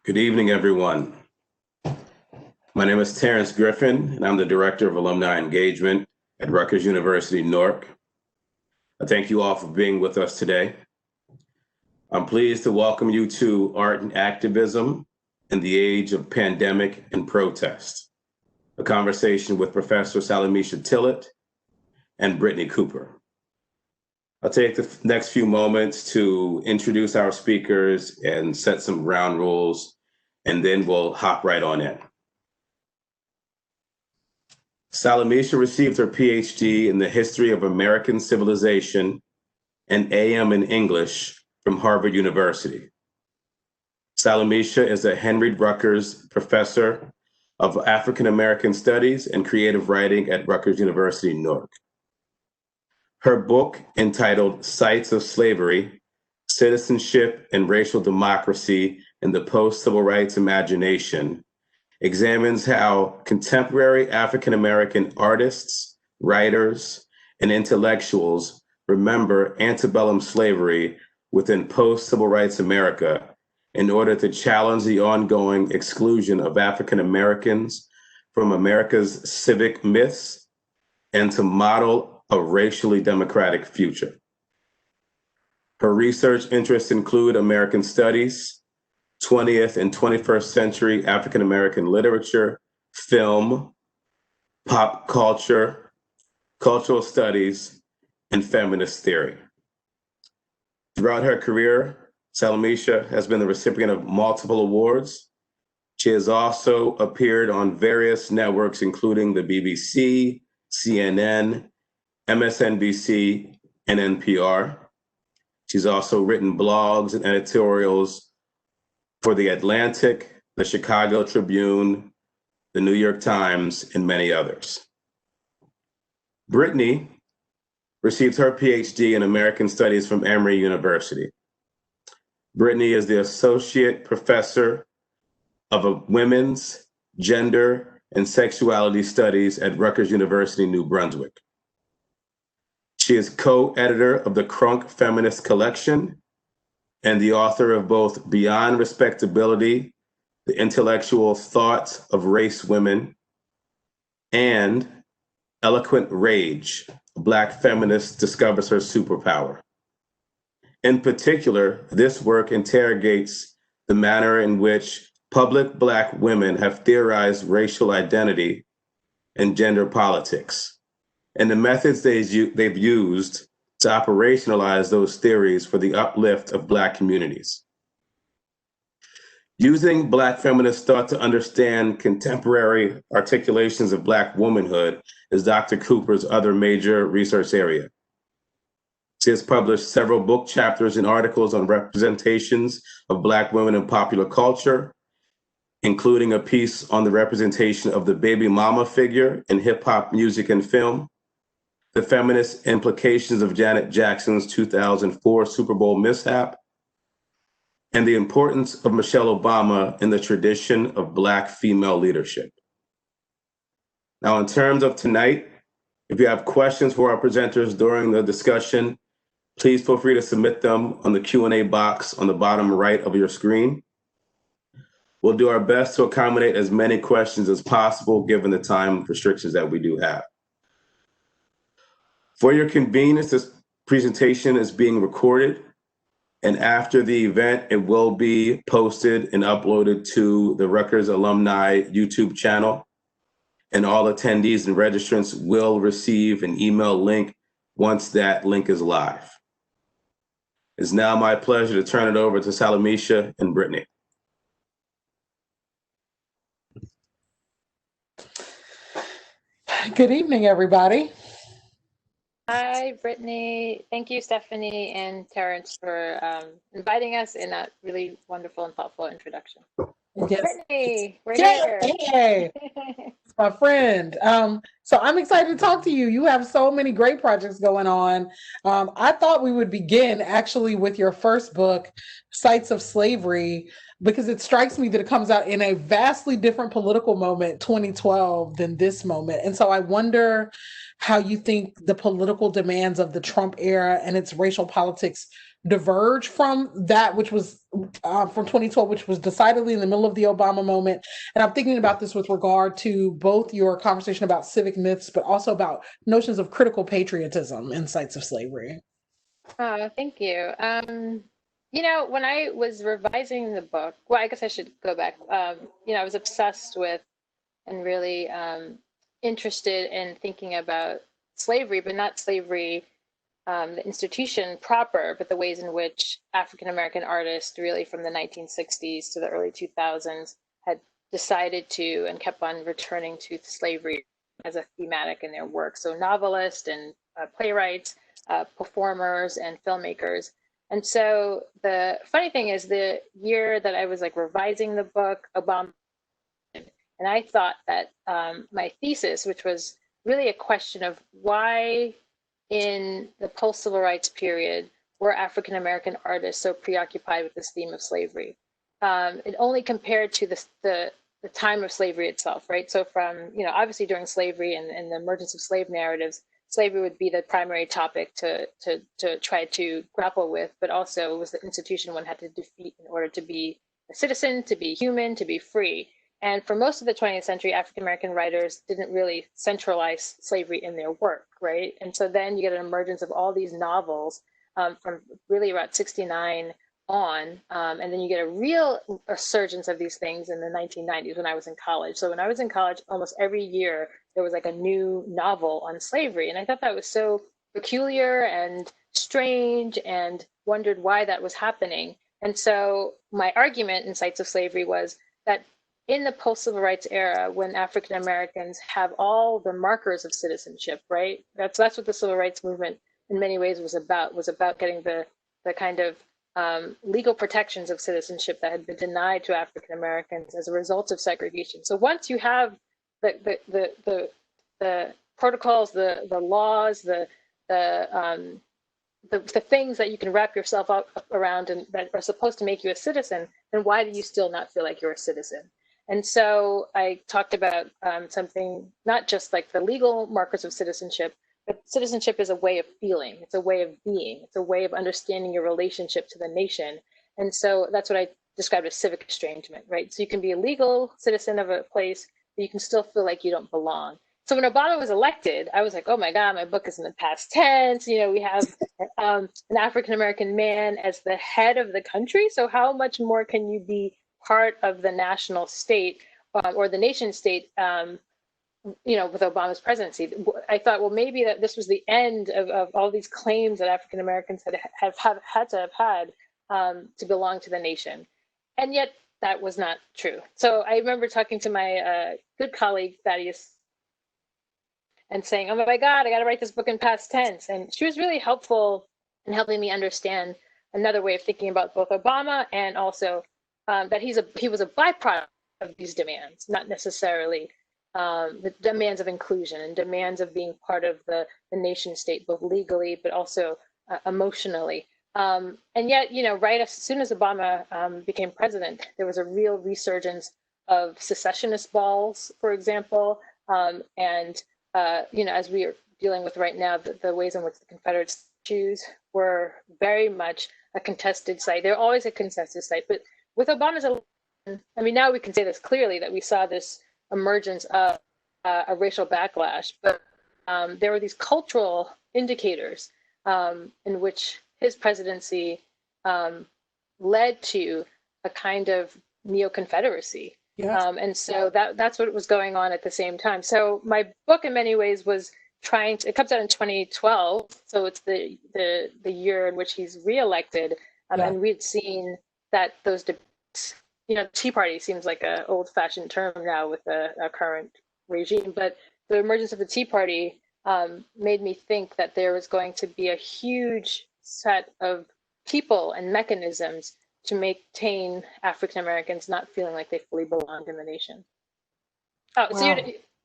Good evening, everyone. My name is Terrence Griffin, and I'm the Director of Alumni Engagement at Rutgers University, Newark. I thank you all for being with us today. I'm pleased to welcome you to Art and Activism in the Age of Pandemic and Protest, a conversation with Professor Salamishah Tillet and Brittney Cooper. I'll take the next few moments to introduce our speakers and set some ground rules, and then we'll hop right on in. Salamishah received her PhD in the history of American civilization and AM in English from Harvard University. Salamishah is a Henry Rutgers Professor of African American Studies and Creative Writing at Rutgers University, Newark. Her book, entitled Sites of Slavery, Citizenship and Racial Democracy in the Post-Civil Rights Imagination, examines how contemporary African American artists, writers, and intellectuals remember antebellum slavery within post-civil rights America in order to challenge the ongoing exclusion of African Americans from America's civic myths and to model a racially democratic future. Her research interests include American studies, 20th and 21st century African American literature, film, pop culture, cultural studies, and feminist theory. Throughout her career, Salamishah has been the recipient of multiple awards. She has also appeared on various networks, including the BBC, CNN, MSNBC, and NPR. She's also written blogs and editorials for The Atlantic, the Chicago Tribune, the New York Times, and many others. Brittney received her PhD in American Studies from Emory University. Brittney is the Associate Professor of Women's, Gender, and Sexuality Studies at Rutgers University, New Brunswick. She is co-editor of the Crunk Feminist Collection and the author of both Beyond Respectability, The Intellectual Thought of Race Women, and Eloquent Rage, a Black feminist discovers her superpower. In particular, this work interrogates the manner in which public Black women have theorized racial identity and gender politics, and the methods they've used to operationalize those theories for the uplift of Black communities. Using Black feminist thought to understand contemporary articulations of Black womanhood is Dr. Cooper's other major research area. She has published several book chapters and articles on representations of Black women in popular culture, including a piece on the representation of the baby mama figure in hip hop music and film, the feminist implications of Janet Jackson's 2004 Super Bowl mishap, and the importance of Michelle Obama in the tradition of Black female leadership. Now, in terms of tonight, if you have questions for our presenters during the discussion, please feel free to submit them on the Q&A box on the bottom right of your screen. We'll do our best to accommodate as many questions as possible given the time restrictions that we do have. For your convenience, this presentation is being recorded, and after the event, it will be posted and uploaded to the Rutgers Alumni YouTube channel, and all attendees and registrants will receive an email link once that link is live. It's now my pleasure to turn it over to Salamishah and Brittney. Good evening, everybody. Hi, Brittney. Thank you, Stephanie and Terrence, for inviting us in that really wonderful and thoughtful introduction. Yes. Brittney, we're Yeah, here. hey, it's my friend. So I'm excited to talk to you. You have so many great projects going on. I thought we would begin actually with your first book, Sites of Slavery, because it strikes me that it comes out in a vastly different political moment, 2012, than this moment. And so I wonder how you think the political demands of the Trump era and its racial politics diverge from that which was from 2012, which was decidedly in the middle of the Obama moment. And I'm thinking about this with regard to both your conversation about civic myths, but also about notions of critical patriotism in Sites of Slavery. Oh, thank you. When I was revising the book, well, I guess I should go back. I was obsessed with and really interested in thinking about slavery, but not slavery, the institution proper, but the ways in which African American artists, really from the 1960s to the early 2000s, had decided to and kept on returning to slavery as a thematic in their work. So novelists and playwrights, performers and filmmakers. And so the funny thing is, the year that I was like revising the book, Obama, and I thought that my thesis, which was really a question of why in the post-civil rights period were African American artists so preoccupied with this theme of slavery. It only compared to the time of slavery itself, right? So from, obviously during slavery and the emergence of slave narratives, slavery would be the primary topic to try to grapple with, but also it was the institution one had to defeat in order to be a citizen, to be human, to be free. And for most of the 20th century, African American writers didn't really centralize slavery in their work, right? And so then you get an emergence of all these novels from really about 69 on, and then you get a real resurgence of these things in the 1990s when I was in college. So when I was in college, almost every year there was like a new novel on slavery, and I thought that was so peculiar and strange, and wondered why that was happening. And so my argument in Sites of Slavery was that in the post-civil rights era, when African Americans have all the markers of citizenship, right? That's what the civil rights movement in many ways was about getting the kind of legal protections of citizenship that had been denied to African Americans as a result of segregation. So once you have the protocols, the laws, the things that you can wrap yourself up around and that are supposed to make you a citizen, then why do you still not feel like you're a citizen? And so I talked about something, not just like the legal markers of citizenship, but citizenship is a way of feeling. It's a way of being. It's a way of understanding your relationship to the nation. And so that's what I described as civic estrangement, right? So you can be a legal citizen of a place, but you can still feel like you don't belong. So when Obama was elected, I was like, oh my God, my book is in the past tense. We have an African-American man as the head of the country. So how much more can you be part of the national state or the nation state, with Obama's presidency? I thought, well, maybe that this was the end of all these claims that African Americans had to have had to belong to the nation. And yet that was not true. So I remember talking to my good colleague, Thaddeus, and saying, oh my God, I got to write this book in past tense. And she was really helpful in helping me understand another way of thinking about both Obama and also that he was a byproduct of these demands, not necessarily the demands of inclusion and demands of being part of the nation state, both legally but also emotionally. And yet, right as soon as Obama became president, there was a real resurgence of secessionist balls, for example, and as we are dealing with right now, the ways in which the Confederates choose were very much a contested site. They're always a contested site, but with Obama's election, now we can say this clearly, that we saw this emergence of a racial backlash, but there were these cultural indicators in which his presidency led to a kind of neo-Confederacy. Yes. And so that's what was going on at the same time. So my book in many ways was it comes out in 2012, so it's the year in which he's reelected, and we'd seen that those debates, Tea Party seems like an old-fashioned term now with our current regime, but the emergence of the Tea Party made me think that there was going to be a huge set of people and mechanisms to maintain African Americans not feeling like they fully belonged in the nation. Oh, wow. So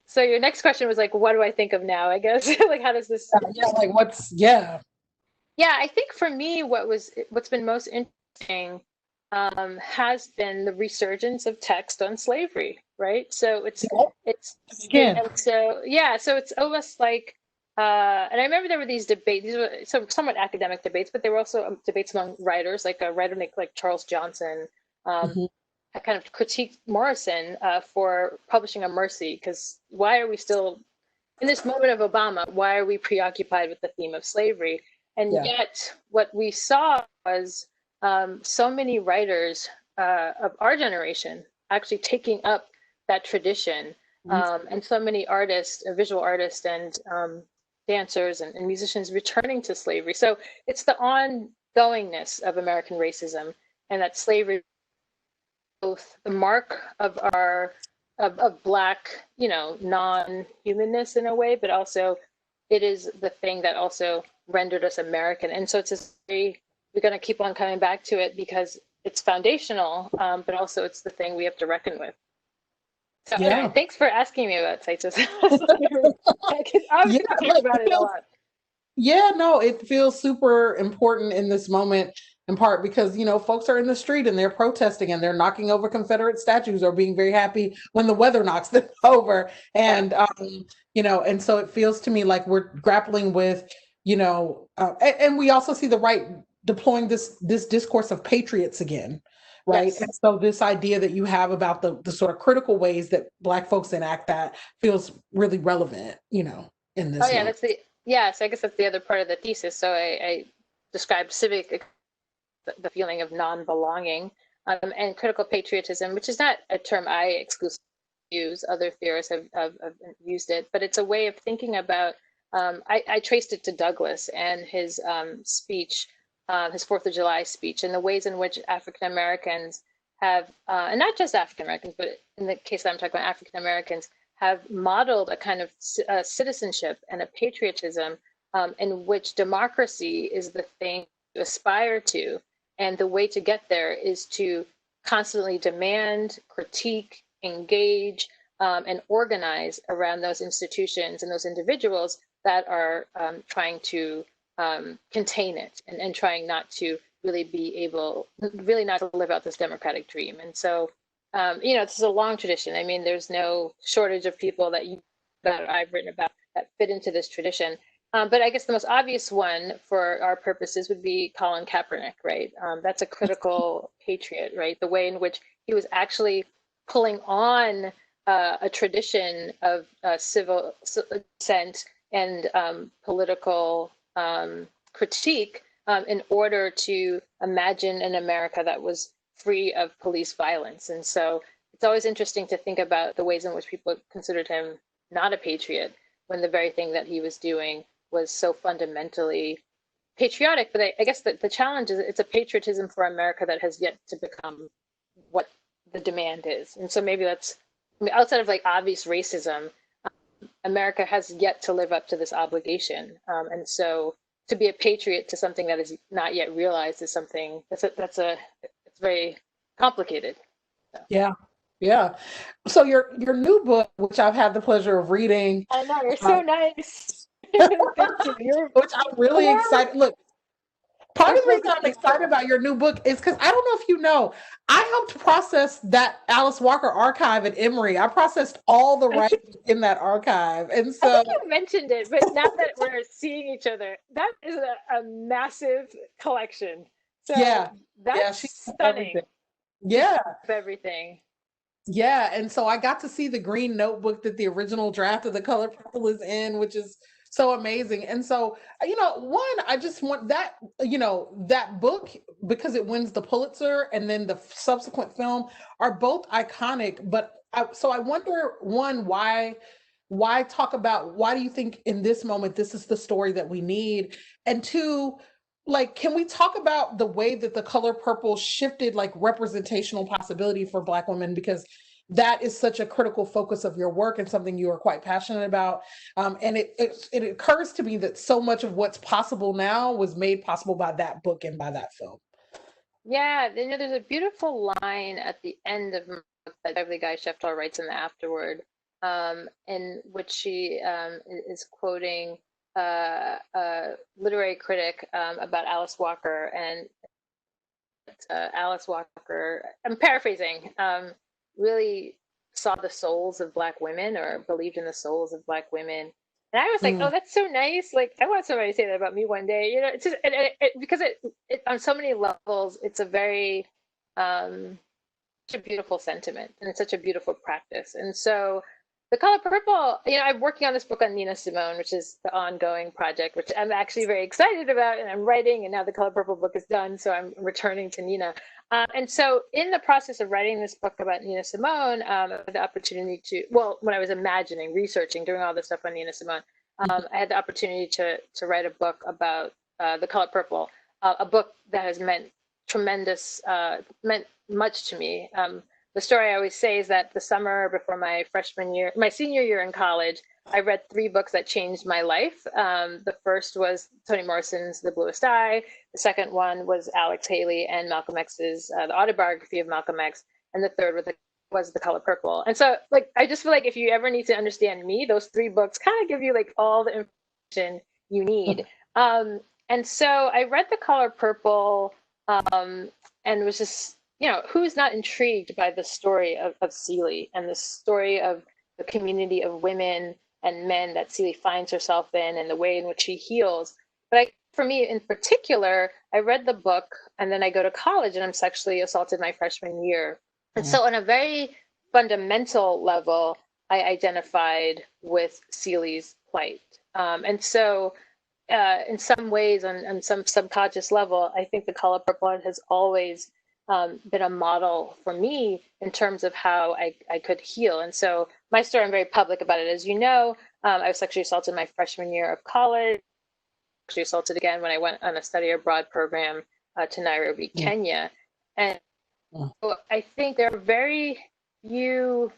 So your next question was like, what do I think of now, I guess? Like, how does this? Yeah, like yeah. Yeah, I think for me, what's been most interesting has been the resurgence of text on slavery, right? So Yeah. it's Again. and so yeah, so it's almost like and I remember there were these debates. These were somewhat academic debates, but there were also debates among writers, like a writer like Charles Johnson. Um, Mhm. I kind of critiqued Morrison for publishing a Mercy, because why are we still in this moment of Obama, why are we preoccupied with the theme of slavery? And Yeah. yet, what we saw was so many writers of our generation actually taking up that tradition, and so many artists, visual artists, and dancers and musicians returning to slavery. So it's the ongoingness of American racism, and that slavery, both the mark of our of black, non-humanness in a way, but also it is the thing that also rendered us American. And so we're going to keep on coming back to it because it's foundational, but also it's the thing we have to reckon with. So anyway, Yeah. thanks for asking me about sites of slavery. I was Yeah. going to talk about it a lot. Yeah, no, it feels super important in this moment, in part because, folks are in the street and they're protesting and they're knocking over Confederate statues or being very happy when the weather knocks them over. And, and so it feels to me like we're grappling with, and we also see the right deploying this discourse of patriots again. Right. Yes. And so this idea that you have about the sort of critical ways that Black folks enact that feels really relevant, in Oh this yeah, moment. so I guess that's the other part of the thesis. So I described the feeling of non-belonging, and critical patriotism, which is not a term I exclusively use. Other theorists have used it, but it's a way of thinking about. I traced it to Douglass and his speech, his Fourth of July speech, and the ways in which African Americans have, and not just African Americans, but in the case that I'm talking about, African Americans have modeled a kind of citizenship and a patriotism, in which democracy is the thing to aspire to, and the way to get there is to constantly demand, critique, engage, and organize around those institutions and those individuals that are trying to contain it, and trying not to really not to live out this democratic dream. And so, this is a long tradition. I mean, there's no shortage of people that I've written about that fit into this tradition. But I guess the most obvious one for our purposes would be Colin Kaepernick, right? That's a critical patriot, right? The way in which he was actually pulling on a tradition of civil dissent and political critique, in order to imagine an America that was free of police violence. And so it's always interesting to think about the ways in which people considered him not a patriot, when the very thing that he was doing was so fundamentally patriotic. But I guess the challenge is it's a patriotism for America that has yet to become what the demand is. And so maybe outside of like obvious racism, America has yet to live up to this obligation. And so to be a patriot to something that is not yet realized is something it's very complicated. So. Yeah. Yeah. So your new book, which I've had the pleasure of reading, I know, you're so um, nice. Thank you. which I'm really excited. Look, part of the reason I'm excited about your new book is because I don't know if you know, I helped process that Alice Walker archive at Emory. I processed all the writings in that archive. And I so think you mentioned it, but now that we're seeing each other, that is a massive collection. So yeah, that's she stunning. everything. Yeah. Everything. Yeah, and so I got to see the green notebook that the original draft of The Color Purple is in, which is so amazing. And so, one, I just want that, that book, because it wins the Pulitzer and then the subsequent film are both iconic. But so I wonder, one, why talk about, why do you think in this moment this is the story that we need? And two, like, can we talk about the way that The Color Purple shifted like representational possibility for Black women, because that is such a critical focus of your work and something you are quite passionate about. And it occurs to me that so much of what's possible now was made possible by that book and by that film. Yeah, there's a beautiful line at the end of my book that Beverly Guy Sheftall writes in the afterword, in which she is quoting a literary critic about Alice Walker, and Alice Walker, I'm paraphrasing, really saw the souls of Black women, or believed in the souls of Black women. And I was like, oh, that's so nice. Like, I want somebody to say that about me one day. You know, it's just because it on so many levels, it's a very such a beautiful sentiment, and it's such a beautiful practice. And so The Color Purple, you know, I'm working on this book on Nina Simone, which is the ongoing project, which I'm actually very excited about, and I'm writing, and now The Color Purple book is done, so I'm returning to Nina. And so in the process of writing this book about Nina Simone, I had the opportunity to, well, when I was imagining, researching, doing all this stuff on Nina Simone, I had the opportunity to write a book about The Color Purple, a book that has meant much to me. The story I always say is that the summer before my senior year in college, I read 3 books that changed my life. The first was Toni Morrison's The Bluest Eye. The second one was Alex Haley and Malcolm X's The Autobiography of Malcolm X. And the third was The Color Purple. And so, like, I just feel like if you ever need to understand me, those 3 books kind of give you like all the information you need. And so I read The Color Purple and was just, you know, who's not intrigued by the story of Celie and the story of the community of women and men that Celie finds herself in, and the way in which she heals. But for me in particular, I read the book and then I go to college and I'm sexually assaulted my freshman year. And so on a very fundamental level, I identified with Celie's plight. And so in some ways, on some subconscious level, I think The Color Purple has always been a model for me in terms of how I could heal. And so my story, I'm very public about it. As you know, I was sexually assaulted my freshman year of college, sexually assaulted again when I went on a study abroad program to Nairobi, Kenya. And so I think there are very few,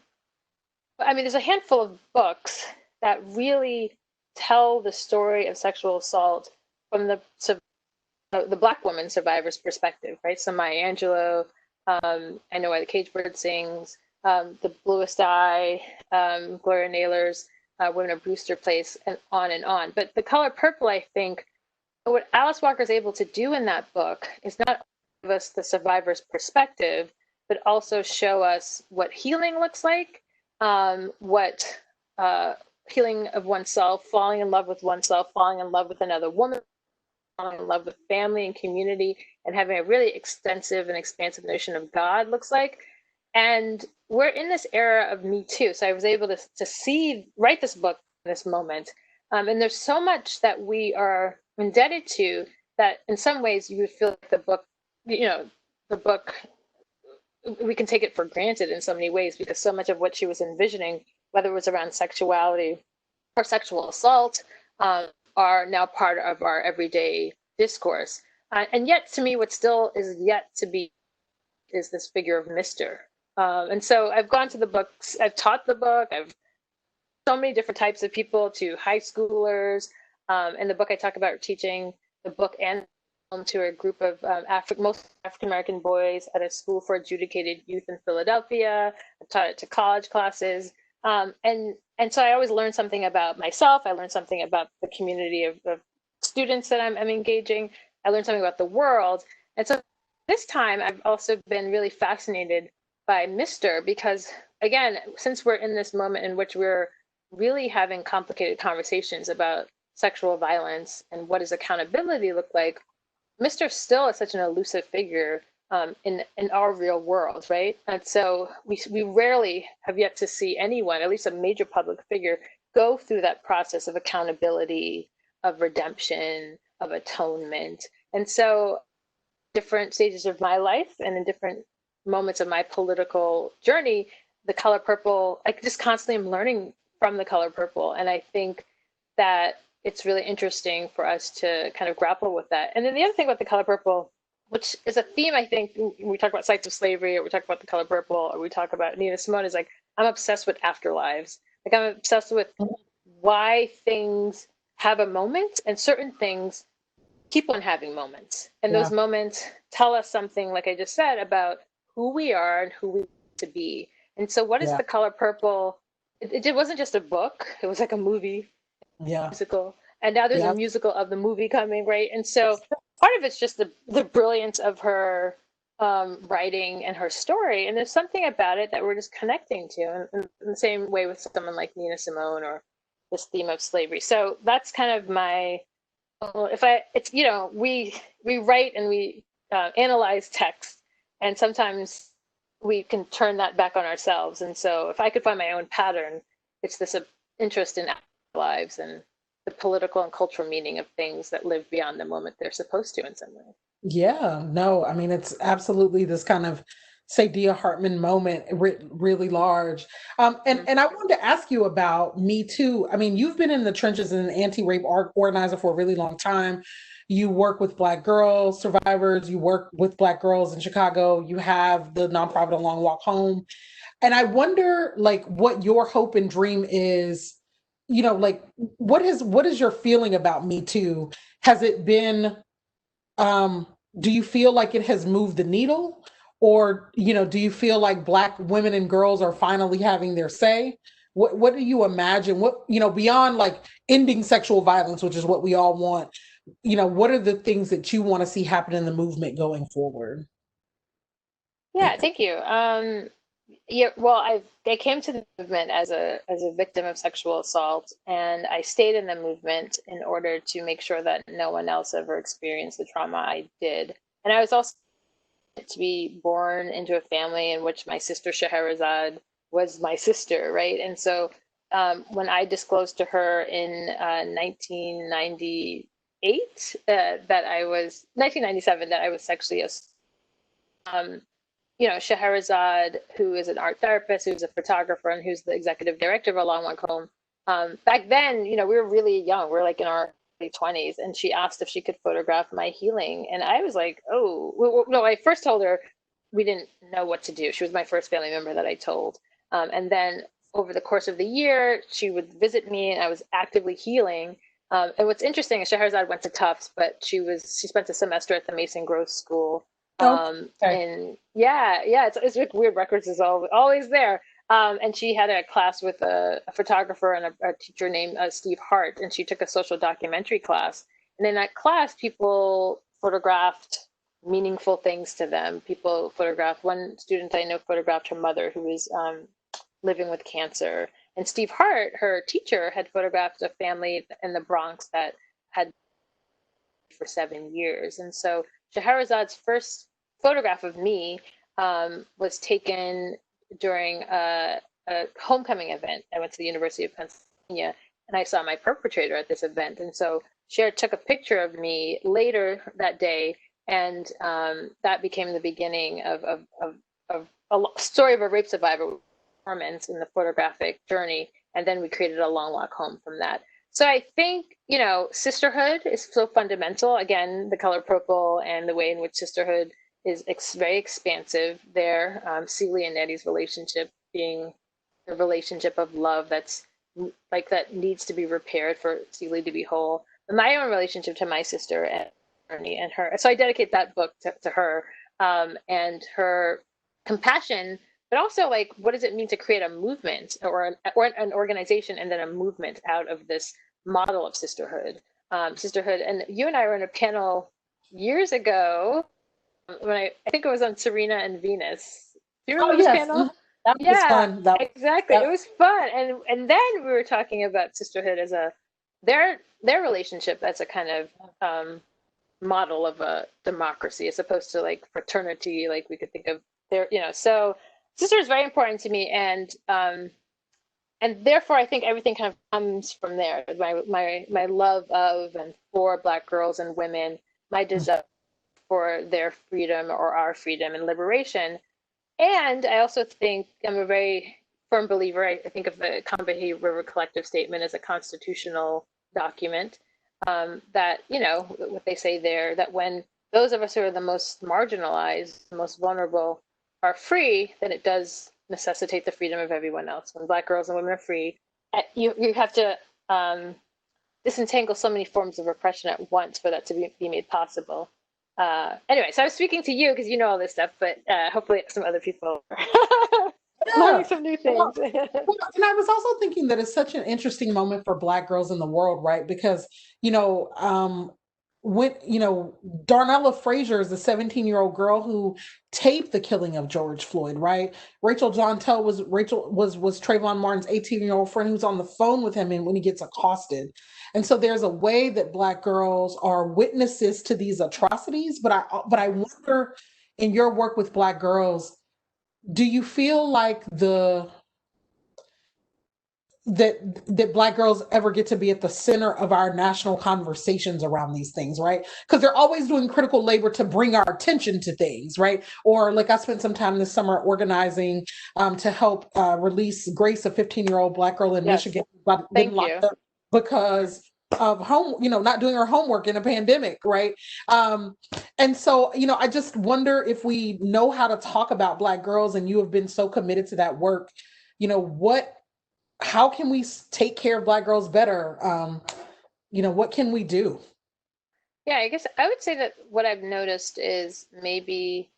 I mean, there's a handful of books that really tell the story of sexual assault from the Black woman survivor's perspective, right? So Maya Angelou, I Know Why the Caged Bird Sings, The Bluest Eye, Gloria Naylor's Women of Brewster Place, and on and on. But The Color Purple, I think, what Alice Walker is able to do in that book is not give us the survivor's perspective, but also show us what healing looks like, what healing of oneself, falling in love with oneself, falling in love with another woman, falling in love with family and community, and having a really extensive and expansive notion of God looks like. And we're in this era of Me Too. So I was able to write this book in this moment. And there's so much that we are indebted to that in some ways you would feel like the book, we can take it for granted in so many ways, because so much of what she was envisioning, whether it was around sexuality or sexual assault, are now part of our everyday discourse. And yet, to me, what still is yet to be is this figure of Mr. And so I've gone to the books, I've taught the book, I've so many different types of people, to high schoolers. In the book, I talk about teaching the book and to a group of most African-American boys at a school for adjudicated youth in Philadelphia. I've taught it to college classes. And so I always learn something about myself. I learn something about the community of students that I'm engaging. I learn something about the world. And so this time I've also been really fascinated by Mr. because, again, since we're in this moment in which we're really having complicated conversations about sexual violence and what does accountability look like, Mr. still is such an elusive figure in our real world, right? And so we rarely have yet to see anyone, at least a major public figure, go through that process of accountability, of redemption, of atonement. And so different stages of my life and in different moments of my political journey, The Color Purple, I just constantly am learning from The Color Purple. And I think that it's really interesting for us to kind of grapple with that. And then the other thing about The Color Purple, which is a theme, I think, when we talk about sites of slavery, or we talk about The Color Purple, or we talk about Nina Simone, is like, I'm obsessed with afterlives. Like, I'm obsessed with why things have a moment, and certain things keep on having moments. And those moments tell us something, like I just said, about who we are and who we want to be. And so what is The Color Purple it wasn't just a book, it was like a movie, Yeah. musical, and now there's a Yeah. musical of the movie coming, right? And so part of it's just the brilliance of her writing and her story, and there's something about it that we're just connecting to, in the same way with someone like Nina Simone or this theme of slavery. So that's kind of my, if I, it's, we write and we analyze text, and sometimes we can turn that back on ourselves. And so if I could find my own pattern, it's this interest in our lives and the political and cultural meaning of things that live beyond the moment they're supposed to in some way. Yeah, no, I mean, it's absolutely this kind of Saidiya Hartman moment, really large. And Mhm. I wanted to ask you about Me Too. I mean, you've been in the trenches as an anti-rape organizer for a really long time. You work with Black girls, survivors. You work with Black girls in Chicago. You have the nonprofit A Long Walk Home. And I wonder, like, what your hope and dream is. Like, what is your feeling about Me Too? Has it been um, do you feel like it has moved the needle? Or, do you feel like Black women and girls are finally having their say? What do you imagine? What, beyond like ending sexual violence, which is what we all want, what are the things that you want to see happen in the movement going forward? Yeah, thank you. Yeah, well, I came to the movement as a victim of sexual assault, and I stayed in the movement in order to make sure that no one else ever experienced the trauma I did. And I was also to be born into a family in which my sister Scheherazade was my sister, right? And so when I disclosed to her in 1998 that I was 1997 that I was sexually assaulted, um, Scheherazade, who is an art therapist, who's a photographer, and who's the executive director of A Long Walk Home. Back then, we were really young. We were like in our early 20s, and she asked if she could photograph my healing. And I was like, oh, well, no, I first told her we didn't know what to do. She was my first family member that I told. And then over the course of the year, she would visit me, and I was actively healing. And what's interesting is Scheherazade went to Tufts, but she spent a semester at the Mason Gross School, Oh, okay. and yeah, it's like Weird Records is always there. And she had a class with a photographer and a teacher named Steve Hart, and she took a social documentary class. And in that class, people photographed meaningful things to them. People photographed, one student I know photographed her mother who was living with cancer. And Steve Hart, her teacher, had photographed a family in the Bronx that had for 7 years. And so Shahrazade's first photograph of me was taken during a homecoming event. I went to the University of Pennsylvania, and I saw my perpetrator at this event. And so Cher took a picture of me later that day, and that became the beginning of a story of a rape survivor performance in the photographic journey. And then we created A Long Walk Home from that. So I think, sisterhood is so fundamental. Again, the color purple and the way in which sisterhood is very expansive there. Celie and Nettie's relationship being a relationship of love that's like that needs to be repaired for Celie to be whole. And my own relationship to my sister and Ernie and her. So I dedicate that book to her and her compassion, but also like, what does it mean to create a movement or an organization and then a movement out of this model of sisterhood. And you and I were in a panel years ago when I think it was on Serena and Venus. Do you Oh, remember this yes. panel? That was Yeah, fun. That, exactly. It yep. was fun, and then we were talking about sisterhood as their relationship as a kind of model of a democracy, as opposed to like fraternity, like we could think of their. So sister is very important to me, and therefore I think everything kind of comes from there. My love of and for Black girls and women, my desire for their freedom or our freedom and liberation. And I also think I'm a very firm believer. I think of the Combahee River Collective Statement as a constitutional document. That, what they say there, that when those of us who are the most marginalized, the most vulnerable, are free, then it does necessitate the freedom of everyone else. When Black girls and women are free, you have to disentangle so many forms of repression at once for that to be made possible. Anyway, so I was speaking to you because you know all this stuff, but hopefully some other people. learning some new things. Well, and I was also thinking that it's such an interesting moment for Black girls in the world, right? Because, you know, when, you know, Darnella Frazier is the 17-year-old girl who taped the killing of George Floyd, right? Rachel Jontel was Trayvon Martin's 18-year-old friend who's on the phone with him and when he gets accosted. And so there's a way that Black girls are witnesses to these atrocities, but I wonder, in your work with Black girls, do you feel like that Black girls ever get to be at the center of our national conversations around these things, right? Because they're always doing critical labor to bring our attention to things, right? Or like I spent some time this summer organizing to help release Grace, a 15-year-old Black girl in Yes. Michigan, been Thank locked you. up because of not doing her homework in a pandemic, right? And so, I just wonder if we know how to talk about Black girls, and you have been so committed to that work, how can we take care of Black girls better? What can we do? Yeah, I guess I would say that what I've noticed is maybe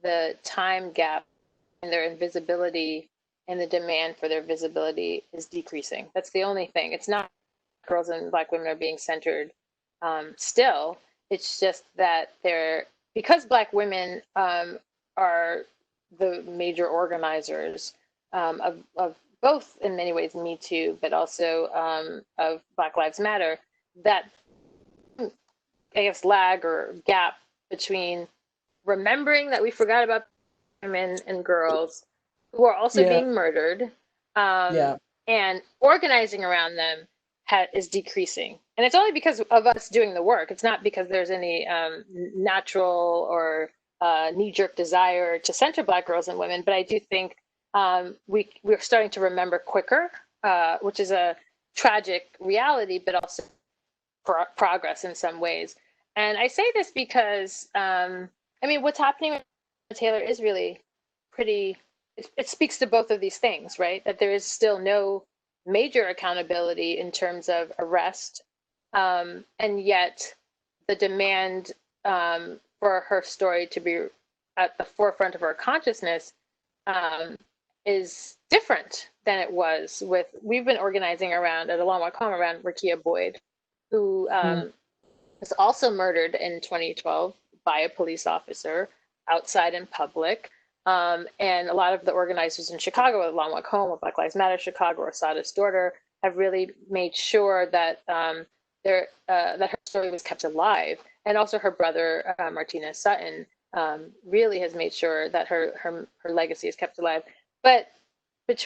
the time gap in their invisibility and the demand for their visibility is decreasing. That's the only thing. It's not girls and Black women are being centered still. It's just that because Black women are the major organizers of both, in many ways, Me Too, but also of Black Lives Matter, that, I guess, lag or gap between remembering that we forgot about women and girls who are also being murdered and organizing around them is decreasing. And it's only because of us doing the work. It's not because there's any natural or knee-jerk desire to center Black girls and women, but I do think we're starting to remember quicker, which is a tragic reality, but also progress in some ways. And I say this because, what's happening with Taylor is really pretty, it speaks to both of these things, right? That there is still no major accountability in terms of arrest, and yet the demand for her story to be at the forefront of our consciousness is different than it was we've been organizing around at Along Walk Home around Rekia Boyd, who was also murdered in 2012 by a police officer outside in public. And a lot of the organizers in Chicago, at Long Walk Home, or Black Lives Matter Chicago, or Sada's Daughter, have really made sure that that her story was kept alive. And also her brother, Martina Sutton, really has made sure that her legacy is kept alive. But but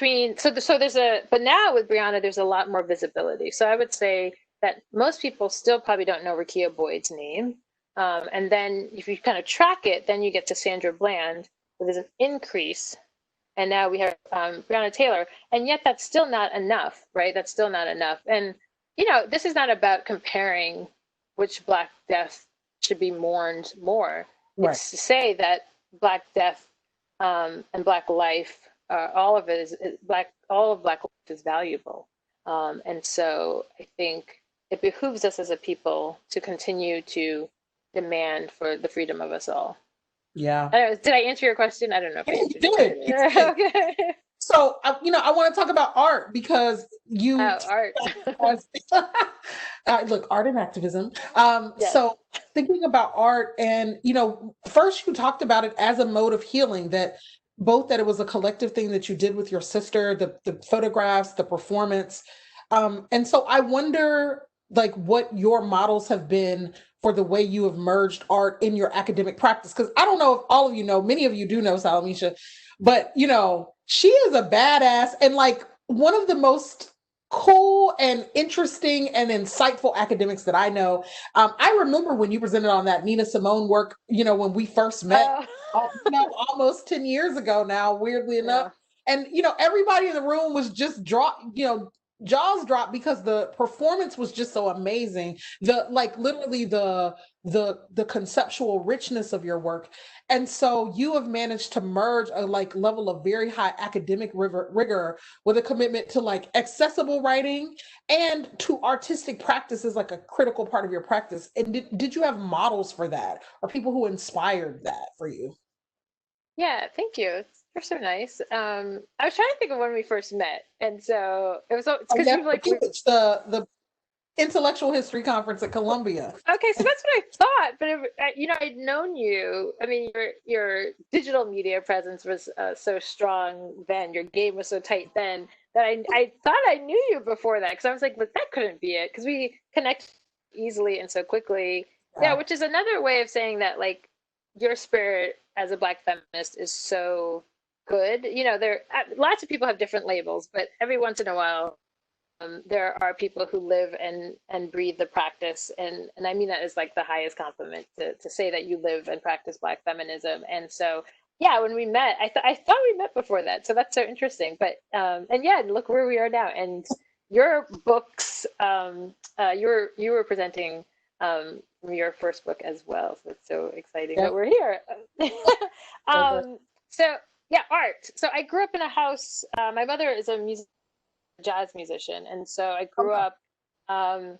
now with Breonna, there's a lot more visibility. So I would say that most people still probably don't know Rekia Boyd's name. And then if you kind of track it, then you get to Sandra Bland, where there's an increase. And now we have Breonna Taylor. And yet that's still not enough, right? That's still not enough. And, this is not about comparing which Black death should be mourned more. Right. It's to say that Black death and Black life, all of Black life is valuable. And so I think it behooves us as a people to continue to demand for the freedom of us all. Yeah. Did I answer your question? I don't know if I answered it. Okay. So, I want to talk about art because art. Look, art and activism. Yes. So thinking about art and, first you talked about it as a mode of healing, that it was a collective thing that you did with your sister, the photographs, the performance. And so I wonder, what your models have been for the way you have merged art in your academic practice. Because I don't know if all of you know, many of you do know Salamishah, but, she is a badass and one of the most cool and interesting and insightful academics that I know. I remember when you presented on that Nina Simone work, when we first met, almost 10 years ago now, weirdly enough. And, everybody in the room was just jaws dropped because the performance was just so amazing. Literally the conceptual richness of your work. And so you have managed to merge a level of very high academic rigor with a commitment to accessible writing and to artistic practice as a critical part of your practice. And did you have models for that or people who inspired that for you? Yeah, thank you. You're so nice. I was trying to think of when we first met, and so it's Oh, because yeah, you've like it's the intellectual history conference at Columbia. okay, so that's what I thought. But you know, I'd known you. I mean, your digital media presence was so strong then. Your game was so tight then that I thought I knew you before that because I was like, but that couldn't be it because we connect easily and so quickly. Yeah, Yeah. which is another way of saying that like your spirit as a Black feminist is so good. You know, there lots of people have different labels, but every once in a while there are people who live and breathe the practice, and I mean that as like the highest compliment to say that you live and practice Black feminism. And so, yeah, when we met, I thought we met before that, so that's so interesting. But and yeah, look where we are now. And your books, you were presenting your first book as well, so it's so exciting Yeah. that we're here. So good. So yeah, art. So I grew up in a house. My mother is a jazz musician, and so I grew Okay. up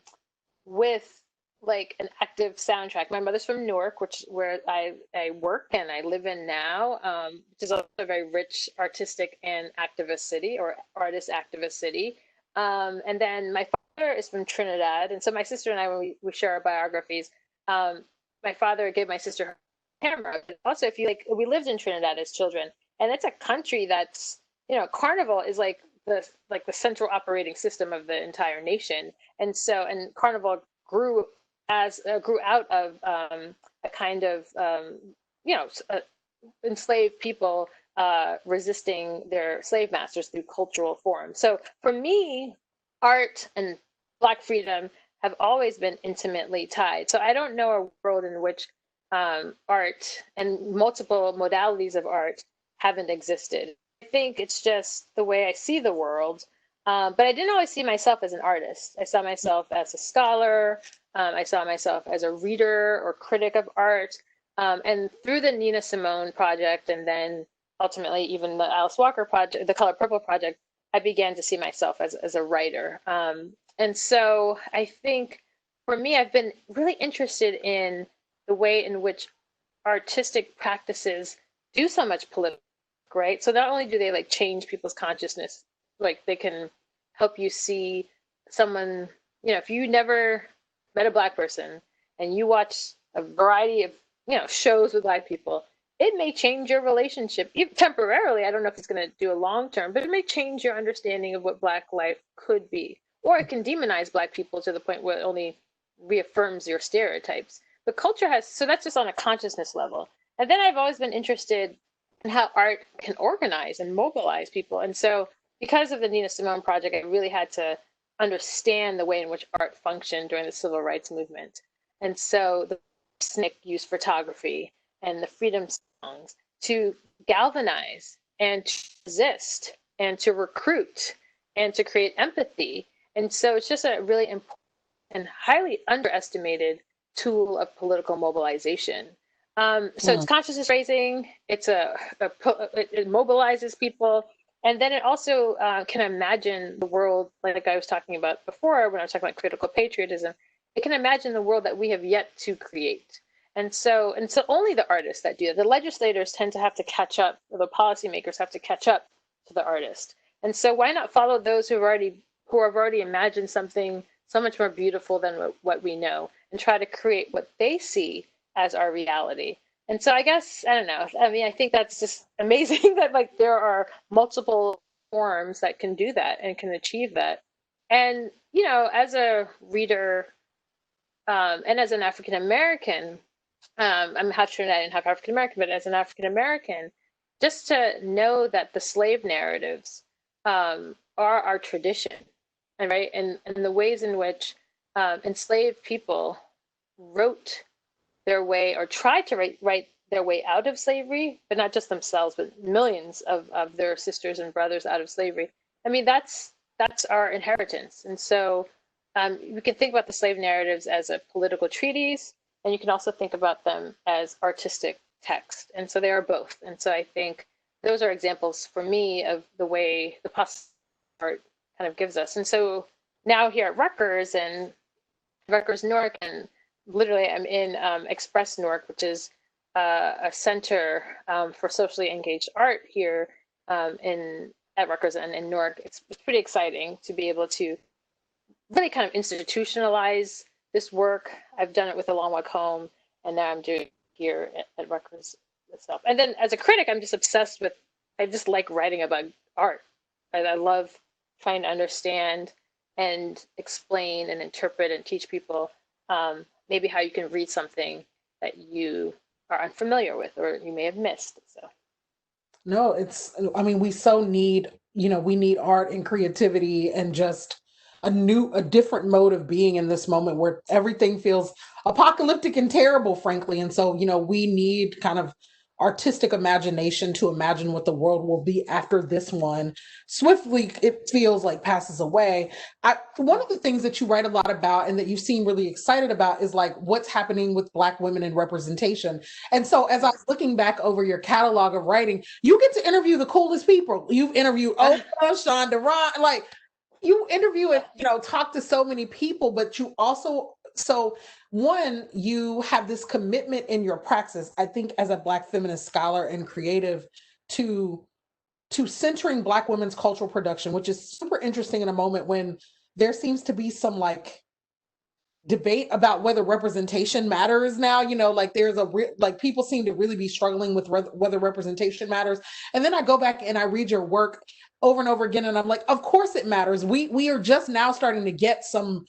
with like an active soundtrack. My mother's from Newark, which where I work and I live in now, which is also a very rich artistic and activist city, or artist activist city. And then my father is from Trinidad, and so my sister and I, when we share our biographies, my father gave my sister her camera. But also, if you like, we lived in Trinidad as children, and it's a country that's, you know, Carnival is like the central operating system of the entire nation. And so, and Carnival grew out of a kind of you know, enslaved people resisting their slave masters through cultural forms. So for me, art and Black freedom have always been intimately tied. So I don't know a world in which art and multiple modalities of art haven't existed. I think it's just the way I see the world. But I didn't always see myself as an artist. I saw myself as a scholar. I saw myself as a reader or critic of art. And through the Nina Simone project, and then ultimately even the Alice Walker project, the Color Purple project, I began to see myself as a writer. And so I think for me, I've been really interested in the way in which artistic practices do so much political, right? So not only do they like change people's consciousness, like they can help you see someone, you know, if you never met a Black person and you watch a variety of, you know, shows with Black people, it may change your relationship temporarily. I don't know if it's going to do a long term, but it may change your understanding of what Black life could be. Or it can demonize Black people to the point where it only reaffirms your stereotypes. But culture has, so that's just on a consciousness level. And then I've always been interested in how art can organize and mobilize people. And so because of the Nina Simone project, I really had to understand the way in which art functioned during the civil rights movement. And so the SNCC used photography and the freedom songs to galvanize and to resist and to recruit and to create empathy. And so it's just a really important and highly underestimated tool of political mobilization. So it's consciousness raising. It mobilizes people, and then it also can imagine the world, like I was talking about before when I was talking about critical patriotism. It can imagine the world that we have yet to create. And so only the artists that do that. The legislators tend to have to catch up, or the policymakers have to catch up to the artist. And so why not follow those who have already imagined something so much more beautiful than what we know, and try to create what they see as our reality. And so I guess, I don't know. I mean, I think that's just amazing that like there are multiple forms that can do that and can achieve that. And, you know, as a reader and as an African American, I'm half Trinidadian, half African American, but as an African American, just to know that the slave narratives are our tradition, and right, and the ways in which enslaved people wrote their way or tried to write their way out of slavery, but not just themselves, but millions of their sisters and brothers out of slavery. I mean, that's our inheritance. And so we can think about the slave narratives as a political treatise, and you can also think about them as artistic text. And so they are both. And so I think those are examples for me of the way the art kind of gives us. And so now here at Rutgers Newark, and literally I'm in Express Newark, which is a center for socially engaged art here at Rutgers and in Newark. It's pretty exciting to be able to really kind of institutionalize this work. I've done it with A Long Walk Home, and now I'm doing it here at Rutgers itself. And then as a critic, I'm just obsessed with, I just like writing about art. I love trying to understand and explain and interpret and teach people maybe how you can read something that you are unfamiliar with or you may have missed. So. No, I mean, we so need, we need art and creativity and just a different mode of being in this moment where everything feels apocalyptic and terrible, frankly. And so, we need kind of artistic imagination to imagine what the world will be after this one swiftly, it feels like, passes away. One of the things that you write a lot about and that you seem really excited about is like what's happening with Black women in representation. And so as I was looking back over your catalog of writing, you get to interview the coolest people. You've interviewed Oprah, Shonda Rhimes, like you interview and talk to so many people, but you also, so one, you have this commitment in your praxis, I think, as a Black feminist scholar and creative, to centering Black women's cultural production, which is super interesting in a moment when there seems to be some like debate about whether representation matters now. Like there's like people seem to really be struggling with whether representation matters. And then I go back and I read your work over and over again, and I'm like, of course it matters. We are just now starting to get some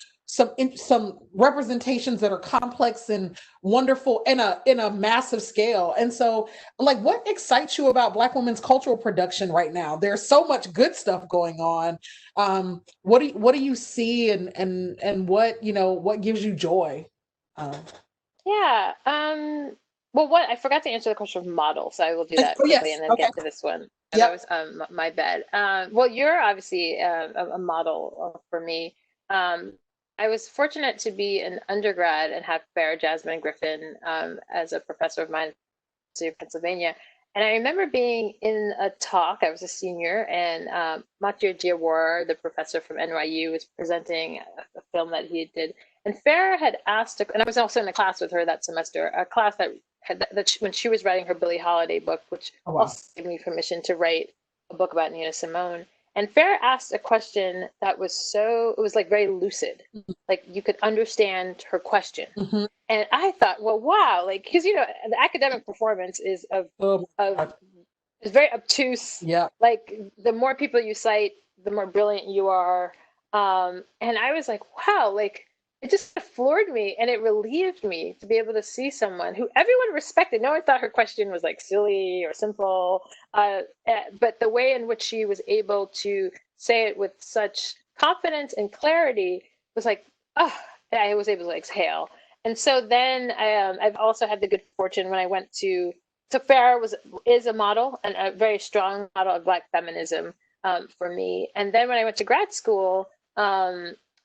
representations that are complex and wonderful in a massive scale. And so, like, what excites you about Black women's cultural production right now? There's so much good stuff going on. What do you see, and what gives you joy? Yeah. Well, I forgot to answer the question of model, so I will do that quickly and then get to this one. That was my bad. Well, you're obviously a model for me. I was fortunate to be an undergrad and have Farah Jasmine Griffin as a professor of mine at the University of Pennsylvania. And I remember being in a talk, I was a senior, and Mathieu Diawara, the professor from NYU, was presenting a film that he did. And Farah had asked, and I was also in a class with her that semester, a class that when she was writing her Billie Holiday book, which also gave me permission to write a book about Nina Simone. And Farah asked a question that was it was like very lucid. Like you could understand her question. Mm-hmm. And I thought, well, wow, like, because, the academic performance is is very obtuse. Yeah. Like the more people you cite, the more brilliant you are. And I was like, wow, like it just floored me and it relieved me to be able to see someone who everyone respected. No one thought her question was like silly or simple, but the way in which she was able to say it with such confidence and clarity was like, I was able to exhale. And so then I've also had the good fortune when I went to Farah is a model and a very strong model of Black feminism for me. And then when I went to grad school,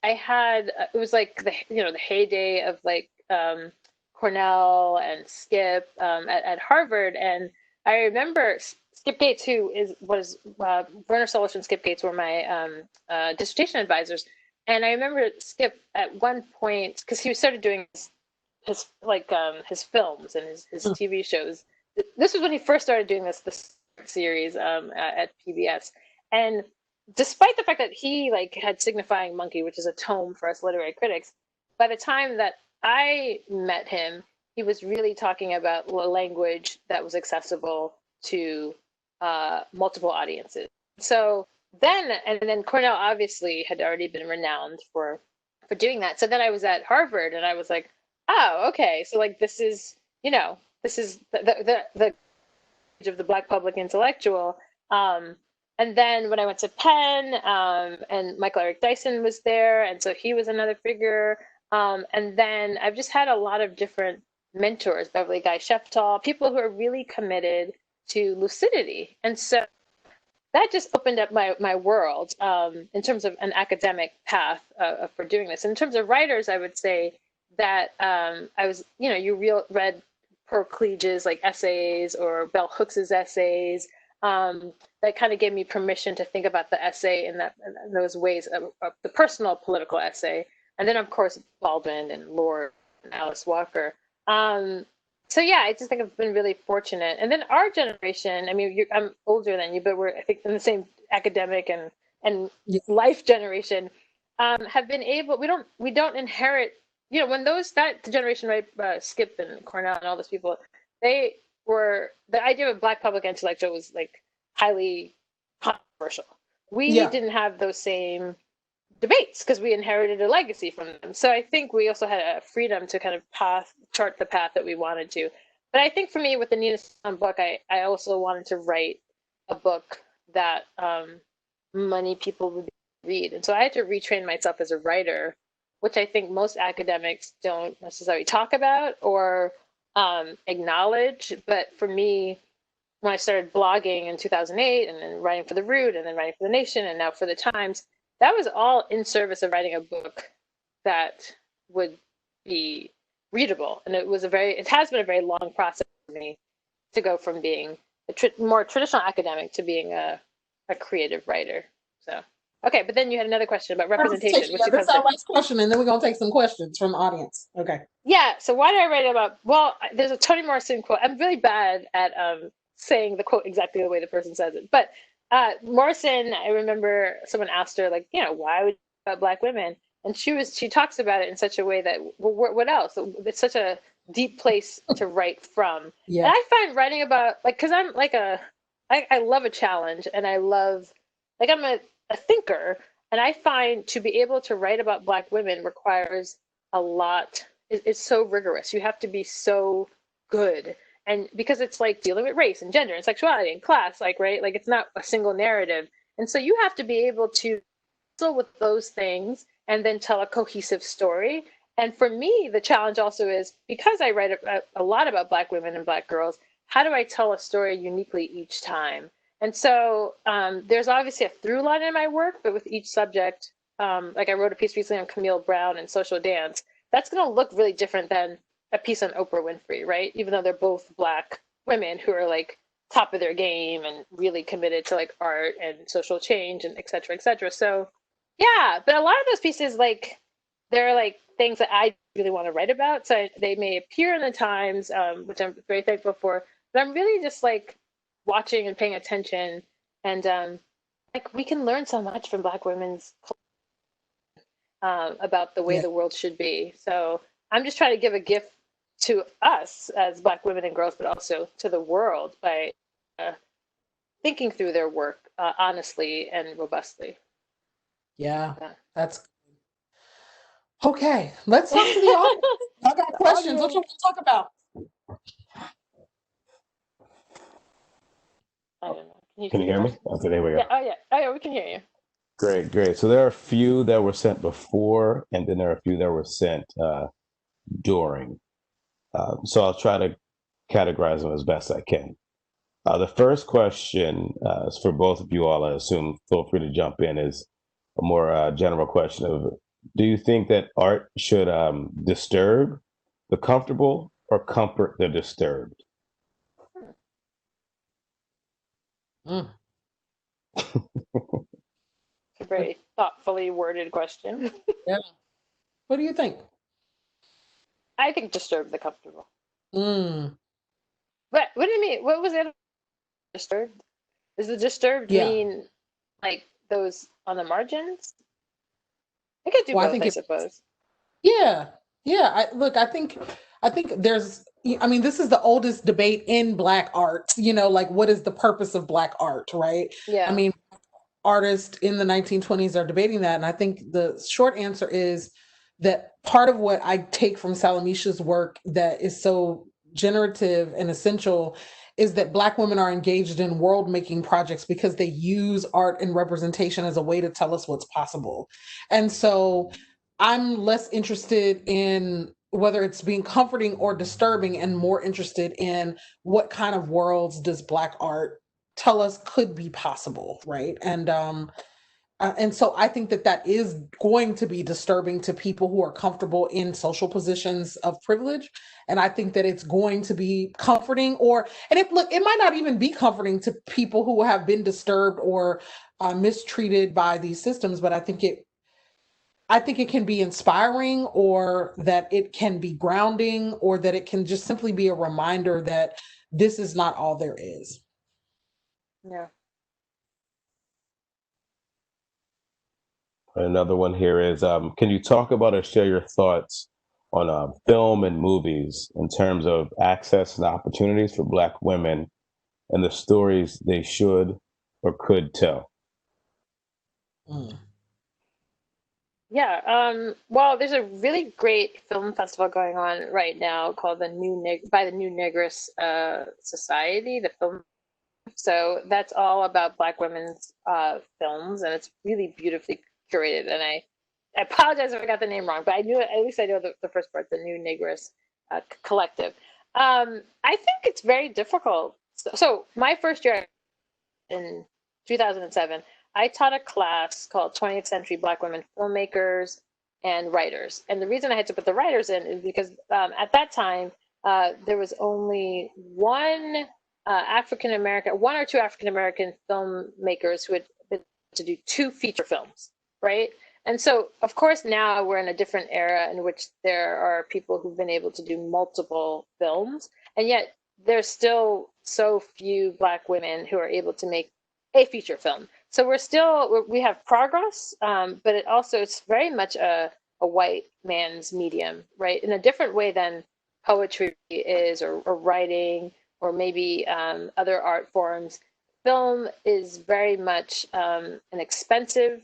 I had, it was like the heyday of like Cornell and Skip at Harvard. And I remember Skip Gates, who was Werner Solich and Skip Gates were my dissertation advisors. And I remember Skip at one point, because he started doing his films and his TV shows. This was when he first started doing this series at PBS. And despite the fact that he had Signifying Monkey, which is a tome for us literary critics, by the time that I met him, he was really talking about a language that was accessible to multiple audiences. So then Cornell obviously had already been renowned for doing that. So then I was at Harvard and I was like, oh, okay. So this is the of the Black public intellectual. And then when I went to Penn, and Michael Eric Dyson was there, and so he was another figure. And then I've just had a lot of different mentors, Beverly Guy Sheftall, people who are really committed to lucidity. And so that just opened up my world in terms of an academic path for doing this. In terms of writers, I would say that I was, you read Pearl Cleage's essays or Bell Hooks's essays. That kind of gave me permission to think about the essay in those ways of the personal political essay. And then, of course, Baldwin and Lord and Alice Walker. So yeah, I just think I've been really fortunate. And then our generation, I mean, I'm older than you, but we're, I think, in the same academic and Yeah. life generation, have been able. We don't inherit. You know, when that generation, right, Skip and Cornell and all those people, they were, the idea of a Black public intellectual was like highly controversial. We Yeah. didn't have those same debates because we inherited a legacy from them. So I think we also had a freedom to kind of chart the path that we wanted to. But I think for me, with the Nina Simone book, I also wanted to write a book that many people would read. And so I had to retrain myself as a writer, which I think most academics don't necessarily talk about or acknowledge. But for me, when I started blogging in 2008 and then writing for The Root and then writing for The Nation and now for The Times, that was all in service of writing a book that would be readable. And it has been a very long process for me to go from being a more traditional academic to being a creative writer. So, okay, but then you had another question about representation, which Yeah, this is our last question, and then we're gonna take some questions from the audience. Okay. yeah. So why did I write about? Well, there's a Toni Morrison quote. I'm really bad at saying the quote exactly the way the person says it, but Morrison, I remember someone asked her, like, why would you write about Black women? And she talks about it in such a way that, well, what else? It's such a deep place to write from. Yeah. And I find writing about, like, because I'm like I love a challenge, and I love, like, I'm a thinker, and I find to be able to write about Black women requires a lot. It's so rigorous. You have to be so good. And because it's like dealing with race and gender and sexuality and class, like, right, like, it's not a single narrative. And so you have to be able to deal with those things and then tell a cohesive story. And for me, the challenge also is, because I write a lot about Black women and Black girls, how do I tell a story uniquely each time? And so there's obviously a through line in my work, but with each subject, like, I wrote a piece recently on Camille Brown and social dance. That's going to look really different than a piece on Oprah Winfrey, right? Even though they're both Black women who are, like, top of their game and really committed to, like, art and social change and et cetera, et cetera. So yeah, but a lot of those pieces, like, they're like things that I really want to write about. So they may appear in the Times, which I'm very thankful for. But I'm really just, like, watching and paying attention, and like, we can learn so much from Black women's about the way Yeah. the world should be. So I'm just trying to give a gift to us as Black women and girls, but also to the world by thinking through their work honestly and robustly. Yeah. Yeah. That's okay. Let's talk to the audience. I got questions. What you want to talk about? I don't know. Can you hear me? Okay, there we go. Yeah. Oh yeah. Oh yeah. We can hear you. Great, great. So there are a few that were sent before, and then there are a few that were sent during. So I'll try to categorize them as best I can. The first question is for both of you all. I assume, feel free to jump in, is a more general question of, do you think that art should disturb the comfortable or comfort the disturbed? Mm. It's a very thoughtfully worded question. Yeah. What do you think? I think disturb the comfortable. Mm. What do you mean? What was it? Disturbed? Does the disturbed Yeah. mean, like, those on the margins? I could do Well, I both, think I it, suppose. yeah. Yeah. I think there's, I mean, this is the oldest debate in Black art, like, what is the purpose of Black art, right? I Yeah. mean, artists in the 1920s are debating that. And I think the short answer is that part of what I take from Salamishah's work that is so generative and essential is that Black women are engaged in world making projects because they use art and representation as a way to tell us what's possible. And so I'm less interested in whether it's being comforting or disturbing, and more interested in what kind of worlds does Black art tell us could be possible, right? And so I think that that is going to be disturbing to people who are comfortable in social positions of privilege, and I think that it's going to be comforting, it might not even be comforting to people who have been disturbed or mistreated by these systems, but I think it can be inspiring, or that it can be grounding, or that it can just simply be a reminder that this is not all there is. Yeah. Another one here is, can you talk about or share your thoughts on film and movies in terms of access and opportunities for Black women and the stories they should or could tell? Mm. Yeah. Well, there's a really great film festival going on right now called the by the New Negress Society, the film. So that's all about Black women's films, and it's really beautifully curated. And I apologize if I got the name wrong, but I knew it, at least I know the first part, the New Negress Collective. I think it's very difficult. So my first year in 2007, I taught a class called 20th Century Black Women Filmmakers and Writers. And the reason I had to put the writers in is because at that time, there was only one one or two African American filmmakers who had been to do 2 feature films, right? And so, of course, now we're in a different era in which there are people who've been able to do multiple films, and yet there's still so few Black women who are able to make a feature film. So we have progress, but it's very much a white man's medium, right? In a different way than poetry is, or writing, or maybe other art forms. Film is very much an expensive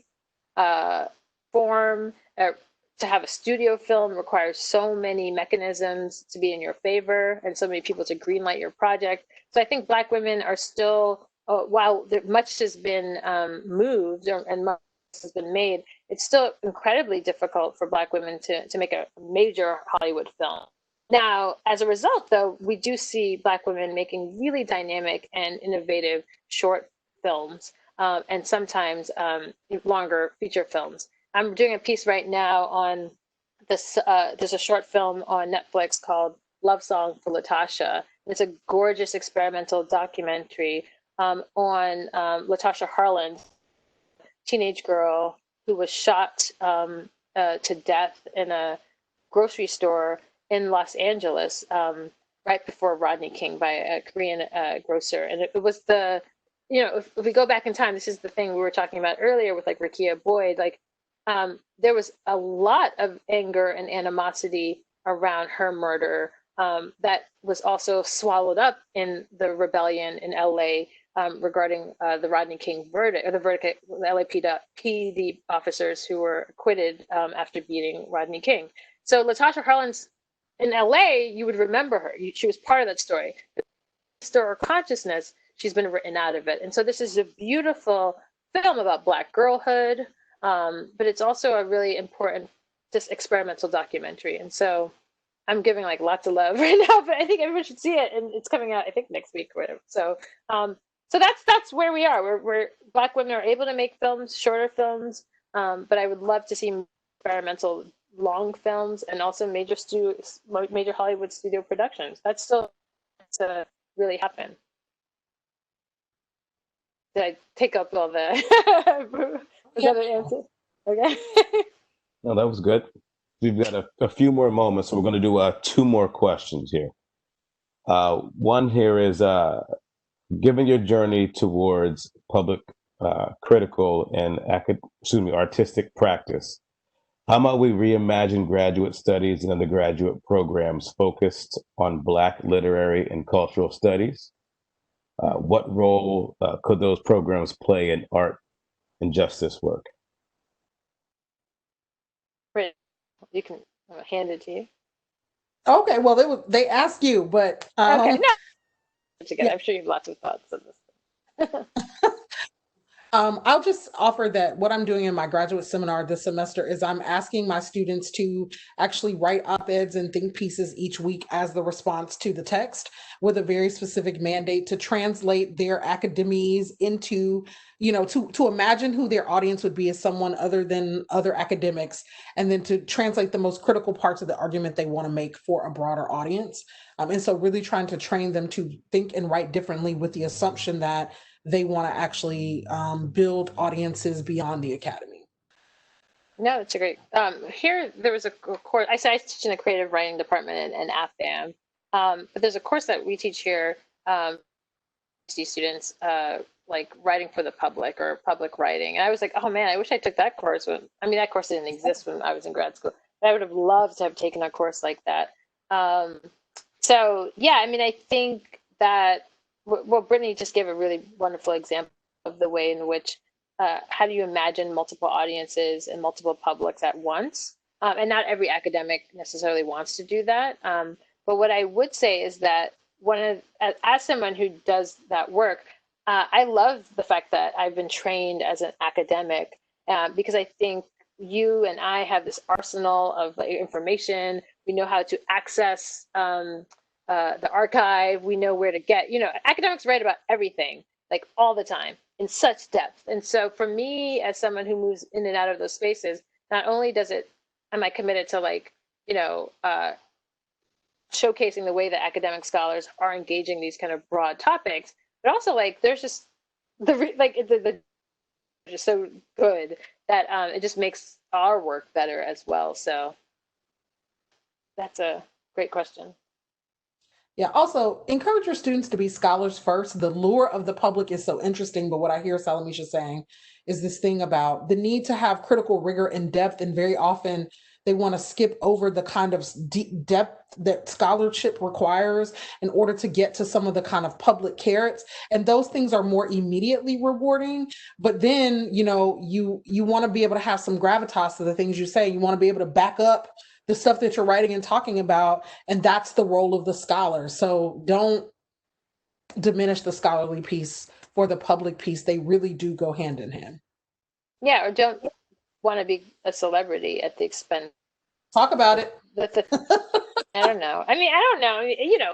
form. To have a studio film requires so many mechanisms to be in your favor, and so many people to greenlight your project. So I think Black women are still, while much has been moved and much has been made, it's still incredibly difficult for Black women to make a major Hollywood film. Now, as a result, though, we do see Black women making really dynamic and innovative short films, and sometimes longer feature films. I'm doing a piece right now on this. There's a short film on Netflix called Love Song for Latasha. It's a gorgeous experimental documentary on Latasha Harlins, teenage girl who was shot to death in a grocery store in Los Angeles right before Rodney King by a Korean grocer. And it was if we go back in time, this is the thing we were talking about earlier with like Rekia Boyd, there was a lot of anger and animosity around her murder that was also swallowed up in the rebellion in LA regarding the Rodney King verdict, or the verdict, the LAPD officers who were acquitted after beating Rodney King. So Latasha Harlins in LA, you would remember her. She was part of that story. Historical consciousness, she's been written out of it. And so this is a beautiful film about Black girlhood, but it's also a really important, just experimental documentary. And so I'm giving like lots of love right now, but I think everyone should see it, and it's coming out, I think, next week or whatever. So, so that's where we are. We're Black women are able to make films, shorter films, but I would love to see experimental long films and also major Hollywood studio productions. That's still to really happen. Did I take up all the? Was that an answer? Okay. No, that was good. We've got a few more moments, so we're going to do 2 more questions here. One here is, given your journey towards public, critical, and artistic practice, how might we reimagine graduate studies and undergraduate programs focused on Black literary and cultural studies? What role could those programs play in art and justice work? Great. You can hand it to you. Okay, well, they ask you, but Okay, no. Yeah. I'm sure you have lots of thoughts on this. I'll just offer that what I'm doing in my graduate seminar this semester is I'm asking my students to actually write op-eds and think pieces each week as the response to the text, with a very specific mandate to translate their academies into, to imagine who their audience would be as someone other than other academics, and then to translate the most critical parts of the argument they want to make for a broader audience. And so really trying to train them to think and write differently, with the assumption that they want to actually build audiences beyond the academy. No, it's a great. Here, there was a course. I teach in the creative writing department in AFDAM, but there's a course that we teach here. PhD students, like writing for the public or public writing, and I was like, oh man, I wish I took that course. That course didn't exist when I was in grad school, but I would have loved to have taken a course like that. So yeah, I think that Brittney just gave a really wonderful example of the way in which how do you imagine multiple audiences and multiple publics at once? And not every academic necessarily wants to do that. But what I would say is that as someone who does that work, I love the fact that I've been trained as an academic because I think you and I have this arsenal of information. We know how to access the archive. We know where to get, academics write about everything, like all the time in such depth. And so for me, as someone who moves in and out of those spaces, not only am I committed to showcasing the way that academic scholars are engaging these kind of broad topics, but also there's just the just so good that it just makes our work better as well. So that's a great question. Yeah, also encourage your students to be scholars first. The lure of the public is so interesting, but what I hear Salamishah saying is this thing about the need to have critical rigor and depth, and very often they want to skip over the kind of deep depth that scholarship requires in order to get to some of the kind of public carrots. And those things are more immediately rewarding. But then, you want to be able to have some gravitas to the things you say. You want to be able to back up the stuff that you're writing and talking about, and that's the role of the scholar. So don't diminish the scholarly piece for the public piece. They really do go hand in hand. Yeah, or don't want to be a celebrity at the expense. Talk about it. I don't know. I don't know.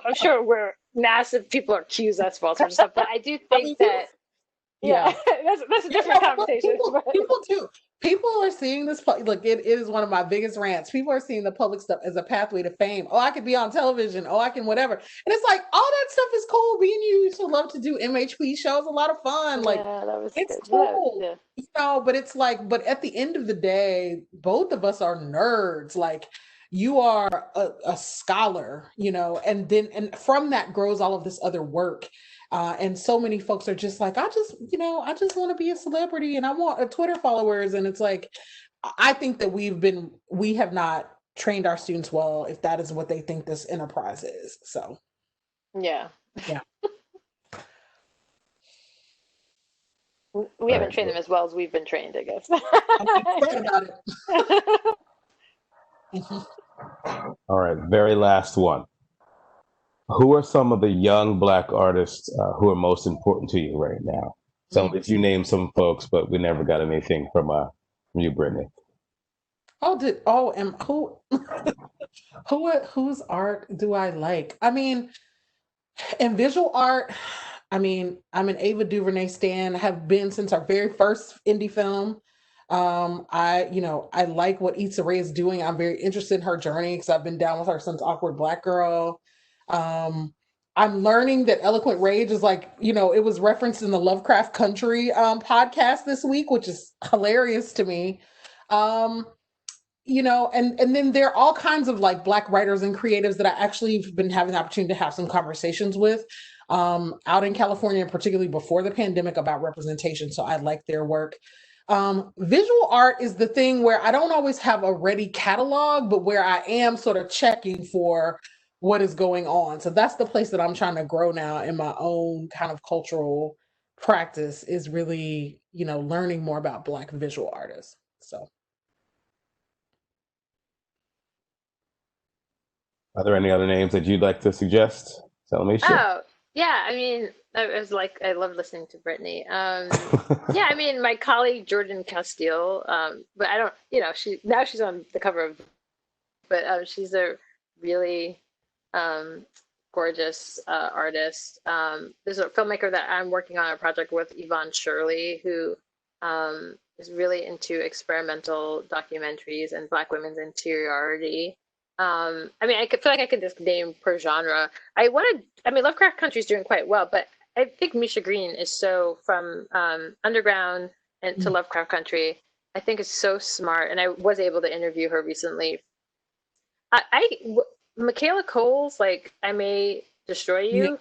I'm sure we're massive. People accuse us of all sorts of stuff, but I do think that. Yeah, that's a different conversation. People do. People are seeing this. Look, it is one of my biggest rants. People are seeing the public stuff as a pathway to fame. Oh, I could be on television. Oh, I can whatever. And it's like all that stuff is cool. Me and you used to love to do MHP shows. A lot of fun. It's good. Cool. Yeah. But it's but at the end of the day, both of us are nerds. You are a scholar, and from that grows all of this other work. And so many folks are just I just want to be a celebrity and I want Twitter followers. And it's I think that we have not trained our students well if that is what they think this enterprise is. So, yeah. Yeah. We haven't trained them as well as we've been trained, I guess. About it. All right, very last one. Who are some of the young Black artists who are most important to you right now? You named some folks, but we never got anything from you, Brittney. Whose art do I like? In visual art, I'm an Ava DuVernay stan, have been since our very first indie film. I like what Issa Rae is doing. I'm very interested in her journey because I've been down with her since Awkward Black Girl. I'm learning that Eloquent Rage is it was referenced in the Lovecraft Country podcast this week, which is hilarious to me. And then there are all kinds of Black writers and creatives that I actually have been having the opportunity to have some conversations with out in California, particularly before the pandemic, about representation. So I like their work. Visual art is the thing where I don't always have a ready catalog, but where I am sort of checking for what is going on. So that's the place that I'm trying to grow now in my own kind of cultural practice, is really, learning more about Black visual artists. So. Are there any other names that you'd like to suggest, Salamishah? Oh, yeah. I love listening to Brittney. Yeah, my colleague Jordan Castile, but I don't, she's on the cover of, but she's a really gorgeous artist. There's a filmmaker that I'm working on a project with, Yvonne Shirley, who is really into experimental documentaries and Black women's interiority. I feel like I could just name per genre. Lovecraft Country is doing quite well, but I think Misha Green is so, from underground and to Lovecraft Country, I think is so smart. And I was able to interview her recently. Michaela Cole's like "I May Destroy You"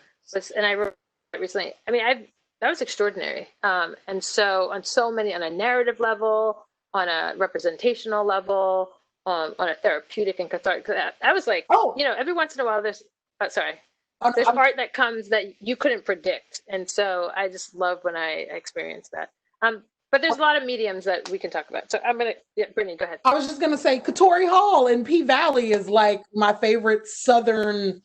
and I wrote it recently. I mean, that was extraordinary. And so on a narrative level, on a representational level, on a therapeutic and cathartic. I was like, every once in a while there's there's art that comes that you couldn't predict, and so I just love when I experience that. But there's a lot of mediums that we can talk about. So Brittney, go ahead. I was just gonna say Katori Hall in P Valley is like my favorite Southern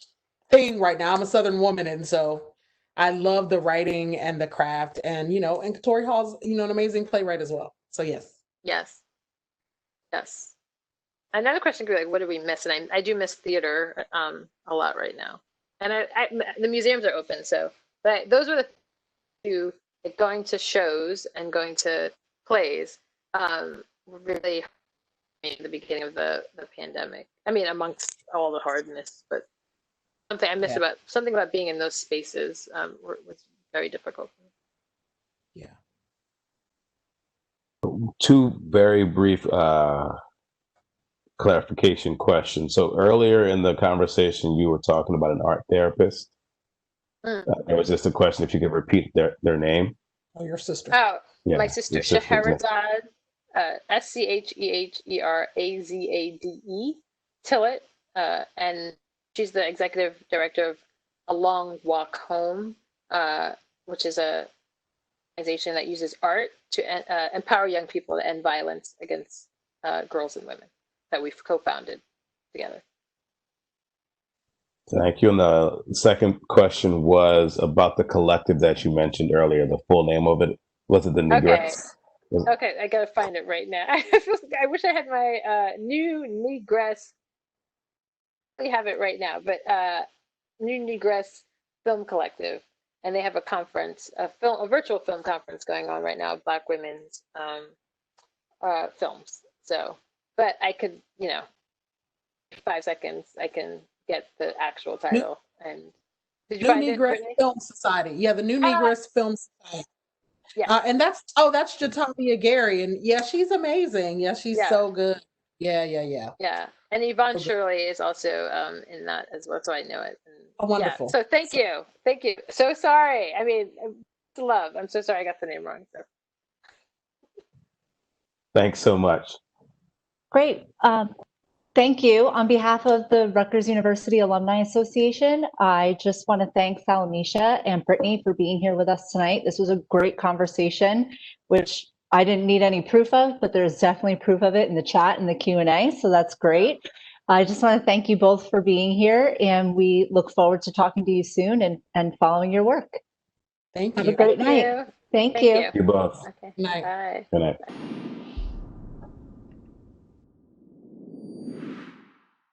thing right now. I'm a Southern woman, and so I love the writing and the craft, and and Katori Hall's an amazing playwright as well. So yes. Another question could be like, what do we miss? And I do miss theater a lot right now. And the museums are open, but those were the two, like going to shows and going to plays, really at the beginning of the pandemic. I mean, amongst all the hardness, but something I miss about being in those spaces was very difficult. Yeah. Two very brief clarification questions. So earlier in the conversation, you were talking about an art therapist. There was just a question if you could repeat their name. Oh, your sister. Oh, yeah, my sister, Scheherazade, Scheherazade Tillet, and she's the executive director of A Long Walk Home, which is a organization that uses art to empower young people to end violence against girls and women, that we've co-founded together. Thank you. And the second question was about the collective that you mentioned earlier. The full name of it, was it the Negress? Okay, I gotta find it right now. I wish I had my New Negress. We have it right now, but New Negress Film Collective, and they have a conference, a virtual film conference going on right now of Black women's films. So, but I could, 5 seconds, I can get the actual title. And did you find it? New Negress Film Society. Yeah, the New Negress Film Society. Yeah. And that's Jatamia Gary, and she's amazing. Yeah, she's so good. Yeah. Yeah, and Yvonne Shirley is also in that as well, so I know it. And, wonderful. So thank you. So sorry. I mean, love. I'm so sorry I got the name wrong. So. Thanks so much. Great. Thank you. On behalf of the Rutgers University Alumni Association, I just want to thank Salamishah and Brittney for being here with us tonight. This was a great conversation, which I didn't need any proof of, but there's definitely proof of it in the chat and the Q&A, so that's great. I just want to thank you both for being here, and we look forward to talking to you soon and following your work. Thank you. Have a great night. Thank you. You both. Okay. Good night. Bye. Good night.